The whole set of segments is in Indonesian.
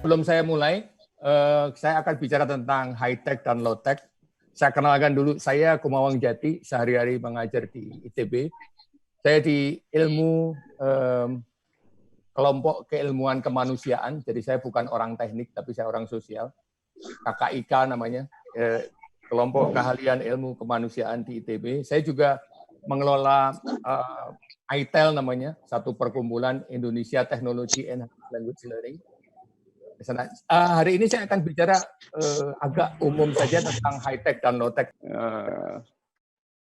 Sebelum saya mulai, saya akan bicara tentang high-tech dan low-tech. Saya kenalkan dulu, saya Kumawang Jati, sehari-hari mengajar di ITB. Saya di ilmu kelompok keilmuan kemanusiaan, jadi saya bukan orang teknik, tapi saya orang sosial. KKIK namanya, kelompok keahlian ilmu kemanusiaan di ITB. Saya juga mengelola ITEL namanya, satu perkumpulan Indonesia Technology and Language Learning. Hari ini saya akan bicara agak umum saja tentang high-tech dan low-tech.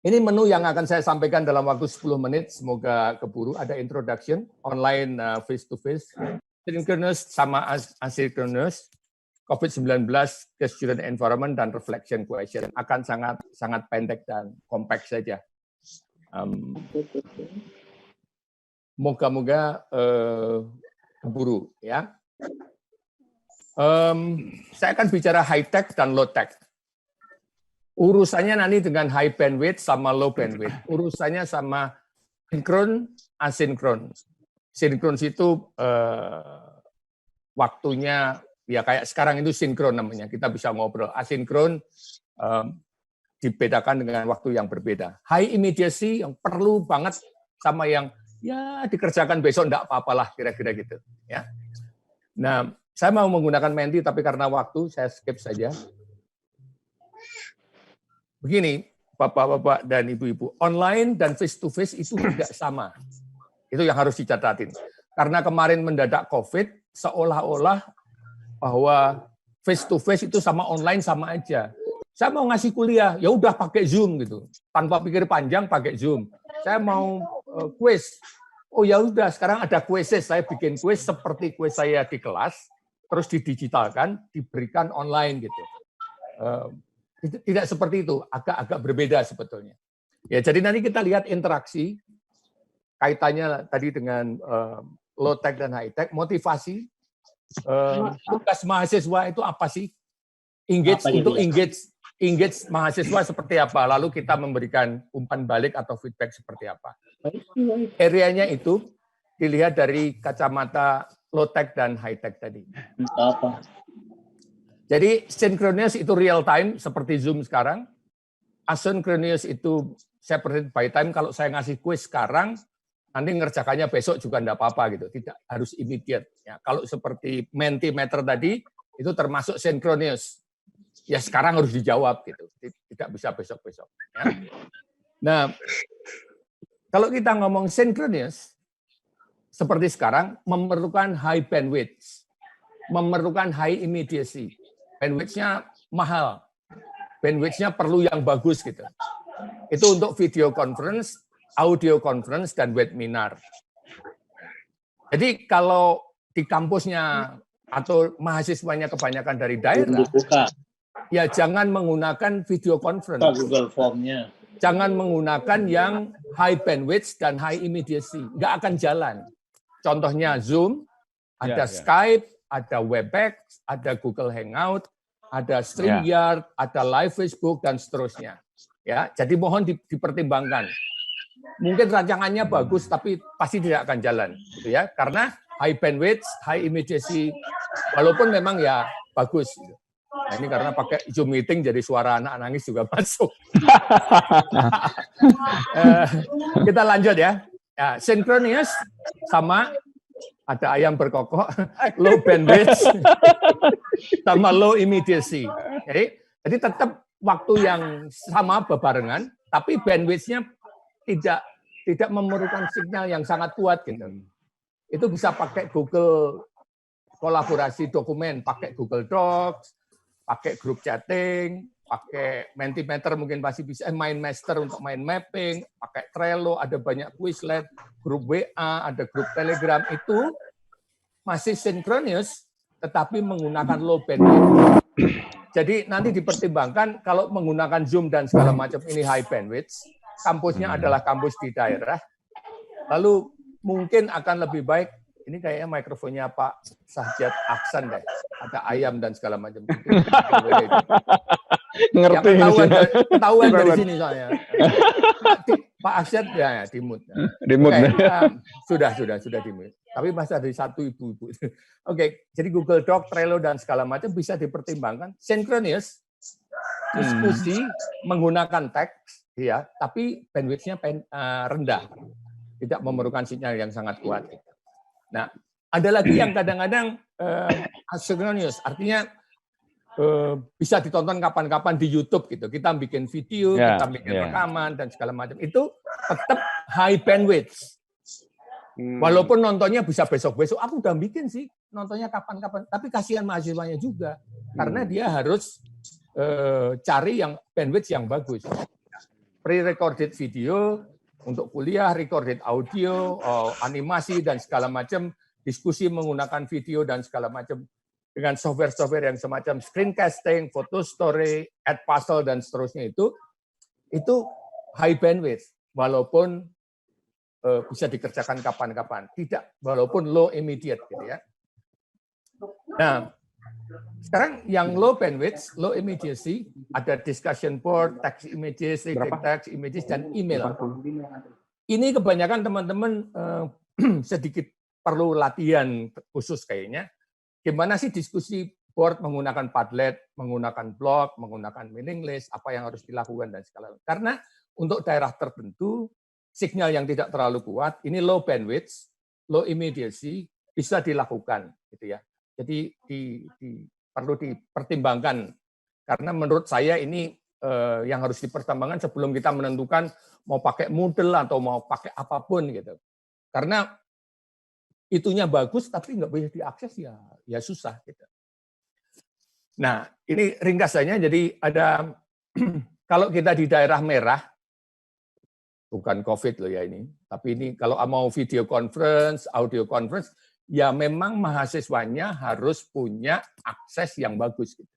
Ini menu yang akan saya sampaikan dalam waktu 10 menit, semoga keburu. Ada introduction, online face-to-face, synchronous sama asynchronous, COVID-19 ke student environment, dan reflection question. Akan sangat pendek dan kompak saja. Moga-moga keburu, ya. Saya akan bicara high-tech dan low-tech. Urusannya nanti dengan high bandwidth sama low bandwidth. Urusannya sama sinkron, asinkron. Sinkron itu waktunya, ya kayak sekarang itu sinkron namanya, kita bisa ngobrol. Asinkron dibedakan dengan waktu yang berbeda. High immediacy yang perlu banget sama yang ya dikerjakan besok enggak apa-apalah, kira-kira gitu. Ya. Nah, saya mau menggunakan Menti, tapi karena waktu, saya skip saja. Begini, Bapak-bapak dan Ibu-ibu, online dan face-to-face itu tidak sama. Itu yang harus dicatatin. Karena kemarin mendadak COVID, seolah-olah bahwa face-to-face itu sama online sama aja. Saya mau ngasih kuliah, ya udah pakai Zoom gitu. Tanpa pikir panjang, pakai Zoom. Saya mau kuis, oh ya udah sekarang ada kuises, saya bikin kuis seperti kuis saya di kelas, terus didigitalkan, diberikan online gitu. Tidak seperti itu, agak berbeda sebetulnya. Ya, jadi nanti kita lihat interaksi, kaitannya tadi dengan low-tech dan high-tech, motivasi, tugas mahasiswa itu apa sih? Engage mahasiswa seperti apa, lalu kita memberikan umpan balik atau feedback seperti apa. Areanya itu dilihat dari kacamata low-tech dan high-tech tadi. Jadi synchronous itu real time seperti Zoom sekarang. Asynchronous itu separate by time. Kalau saya ngasih quiz sekarang, nanti ngerjakannya besok juga enggak apa-apa gitu. Tidak harus immediate. Ya, kalau seperti Mentimeter tadi itu termasuk synchronous. Ya sekarang harus dijawab gitu. Tidak bisa besok-besok. Ya. Nah, kalau kita ngomong synchronous seperti sekarang memerlukan high bandwidth, memerlukan high immediacy. Bandwidth-nya mahal, bandwidth-nya perlu yang bagus gitu. Itu untuk video conference, audio conference, dan webinar. Jadi kalau di kampusnya atau mahasiswanya kebanyakan dari daerah, ya jangan menggunakan video conference. Google Form-nya. Jangan menggunakan yang high bandwidth dan high immediacy, nggak akan jalan. Contohnya Zoom, ada Skype, ada Webex, ada Google Hangout, ada StreamYard, ada Live Facebook, dan seterusnya. Ya, jadi mohon dipertimbangkan. Mungkin rancangannya bagus, tapi pasti tidak akan jalan, gitu ya, karena high bandwidth, high immediacy, walaupun memang ya bagus. Gitu. Nah, ini karena pakai Zoom meeting, jadi suara anak nangis juga masuk. Kita lanjut ya. Ya, synchronous sama ada ayam berkokok, low bandwidth sama low immediacy. Jadi tetap waktu yang sama bebarengan, tapi bandwidth-nya tidak memerlukan sinyal yang sangat kuat gitu. Itu bisa pakai Google kolaborasi dokumen, pakai Google Docs, pakai grup chatting, pakai Mentimeter mungkin pasti bisa, MindMaster untuk mind mapping, pakai Trello, ada banyak Quizlet, grup WA, ada grup Telegram, itu masih sinkronus, tetapi menggunakan low bandwidth. Jadi nanti dipertimbangkan kalau menggunakan Zoom dan segala macam ini high bandwidth, kampusnya adalah kampus di daerah, lalu mungkin akan lebih baik, ini kayaknya mikrofonnya Pak Sahjat Aksan deh, ada ayam dan segala macam. Ngerti Ya, ini. ketahuan dari sini soalnya. Pak Asyad ya di mute. Di mood. Sudah di mute. Tapi masih ada satu ibu-ibu. Oke, jadi Google Doc, Trello dan segala macam bisa dipertimbangkan. Synchronous diskusi menggunakan teks, ya, tapi bandwidth-nya rendah, tidak memerlukan sinyal yang sangat kuat. Nah, ada lagi yang kadang-kadang asynchronous, artinya bisa ditonton kapan-kapan di YouTube gitu. Kita bikin video, kita bikin rekaman dan segala macam. Itu tetap high bandwidth. Walaupun nontonnya bisa besok-besok, aku udah bikin sih nontonnya kapan-kapan. Tapi kasihan mahasiswanya juga, karena dia harus cari yang bandwidth yang bagus. Pre-recorded video untuk kuliah, recorded audio, animasi dan segala macam, diskusi menggunakan video dan segala macam. Dengan software-software yang semacam screencasting, photo story, Edpuzzle dan seterusnya itu high bandwidth, walaupun bisa dikerjakan kapan-kapan, tidak walaupun low immediate gitu ya. Nah, sekarang yang low bandwidth, low immediacy, ada discussion board, text images, text images dan email. Ini kebanyakan teman-teman sedikit perlu latihan khusus kayaknya. Gimana sih diskusi board menggunakan Padlet, menggunakan blog, menggunakan mailing list, apa yang harus dilakukan dan segala macam. Karena untuk daerah tertentu, sinyal yang tidak terlalu kuat, ini low bandwidth, low immediacy, bisa dilakukan, gitu ya. Jadi perlu dipertimbangkan. Karena menurut saya ini yang harus dipertimbangkan sebelum kita menentukan mau pakai Moodle atau mau pakai apapun gitu. Karena itunya bagus tapi nggak bisa diakses ya susah gitu. Nah, ini ringkasannya jadi ada kalau kita di daerah merah, bukan COVID loh ya ini, tapi ini kalau mau video conference, audio conference, ya memang mahasiswanya harus punya akses yang bagus gitu.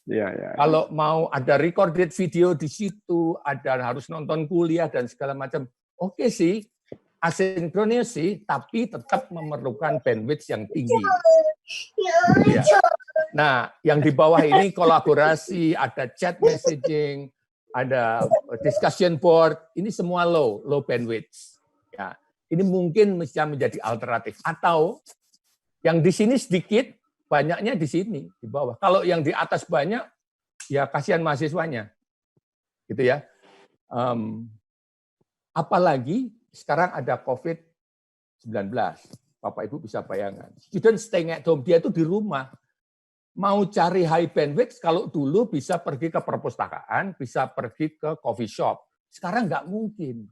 Ya. Kalau mau ada recorded video di situ, ada harus nonton kuliah dan segala macam, oke sih, asinkronis sih, tapi tetap memerlukan bandwidth yang tinggi. Ya. Nah, yang di bawah ini kolaborasi, ada chat messaging, ada discussion board, ini semua low bandwidth. Ya, ini mungkin bisa menjadi alternatif. Atau yang di sini sedikit, banyaknya di sini, di bawah. Kalau yang di atas banyak, ya kasihan mahasiswanya. Gitu ya. Apalagi sekarang ada COVID-19. Bapak Ibu bisa bayangkan. Student staying at home, dia itu di rumah. Mau cari high bandwidth, kalau dulu bisa pergi ke perpustakaan, bisa pergi ke coffee shop. Sekarang nggak mungkin.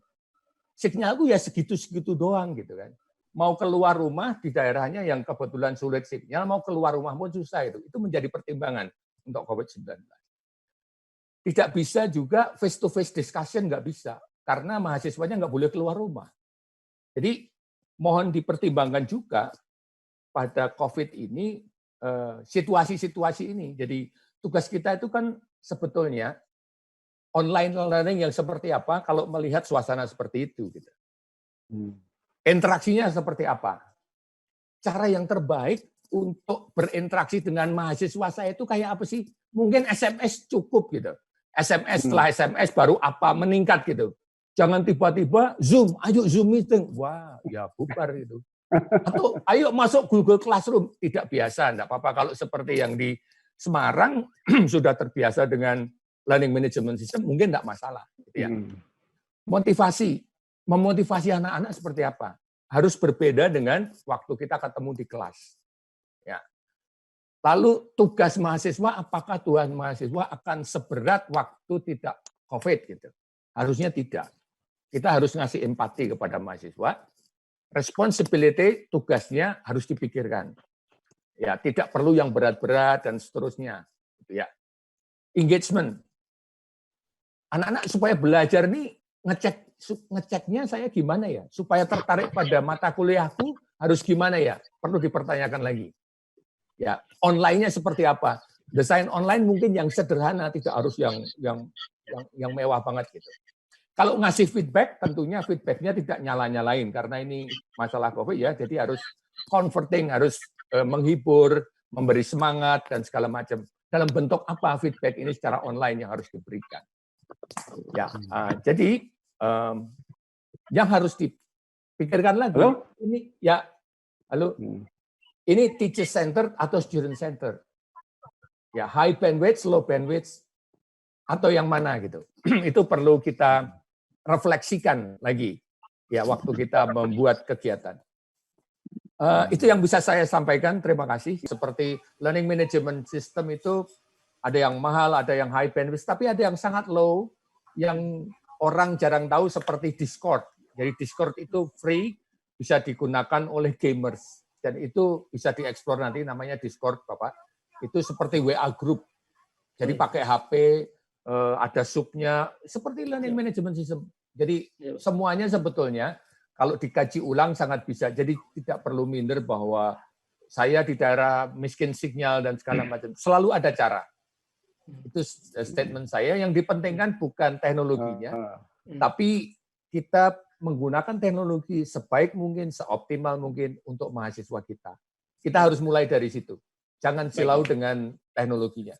Sinyalku ya segitu-segitu doang gitu kan. Mau keluar rumah di daerahnya yang kebetulan sulit sinyal, mau keluar rumah pun susah itu. Itu menjadi pertimbangan untuk COVID-19. Tidak bisa juga face-to-face discussion, nggak bisa. Karena mahasiswanya nggak boleh keluar rumah. Jadi mohon dipertimbangkan juga pada COVID ini, situasi-situasi ini. Jadi tugas kita itu kan sebetulnya online learning yang seperti apa kalau melihat suasana seperti itu. Gitu. Interaksinya seperti apa? Cara yang terbaik untuk berinteraksi dengan mahasiswa saya itu kayak apa sih? Mungkin SMS cukup gitu. SMS setelah SMS baru apa meningkat gitu. Jangan tiba-tiba Zoom, ayo Zoom meeting. Wah, ya bubar itu. Atau ayo masuk Google Classroom. Tidak biasa, enggak apa-apa. Kalau seperti yang di Semarang sudah terbiasa dengan learning management system, mungkin enggak masalah. Gitu ya. Motivasi. Memotivasi anak-anak seperti apa? Harus berbeda dengan waktu kita ketemu di kelas. Ya. Lalu tugas mahasiswa, apakah tugas mahasiswa akan seberat waktu tidak COVID? Gitu. Harusnya tidak. Kita harus ngasih empati kepada mahasiswa. Responsibility, tugasnya harus dipikirkan. Ya, tidak perlu yang berat-berat dan seterusnya. Gitu ya. Engagement. Anak-anak supaya belajar nih ngeceknya saya gimana ya? Supaya tertarik pada mata kuliahku harus gimana ya? Perlu dipertanyakan lagi. Ya, online-nya seperti apa? Desain online mungkin yang sederhana, tidak harus yang mewah banget gitu. Kalau ngasih feedback, tentunya feedback-nya tidak nyala-nyalain karena ini masalah COVID ya, jadi harus comforting, harus menghibur, memberi semangat dan segala macam. dalam bentuk apa feedback ini secara online yang harus diberikan. Ya, jadi yang harus dipikirkan lagi, Halo? ini ya, halo, ini teacher center atau student center, ya high bandwidth, low bandwidth, atau yang mana gitu. Itu perlu kita refleksikan lagi, ya waktu kita membuat kegiatan. Itu yang bisa saya sampaikan. Terima kasih. Seperti learning management system itu ada yang mahal, ada yang high bandwidth, tapi ada yang sangat low, yang orang jarang tahu seperti Discord. Jadi Discord itu free, bisa digunakan oleh gamers. Dan itu bisa dieksplor nanti, namanya Discord, Bapak. Itu seperti WA group. Jadi pakai HP, ada subnya, seperti learning management system. Jadi semuanya sebetulnya, kalau dikaji ulang sangat bisa. Jadi tidak perlu minder bahwa saya di daerah miskin sinyal dan segala macam. Selalu ada cara. Itu statement saya. Yang dipentingkan bukan teknologinya, tapi kita menggunakan teknologi sebaik mungkin, seoptimal mungkin untuk mahasiswa kita. Kita harus mulai dari situ. Jangan silau dengan teknologinya.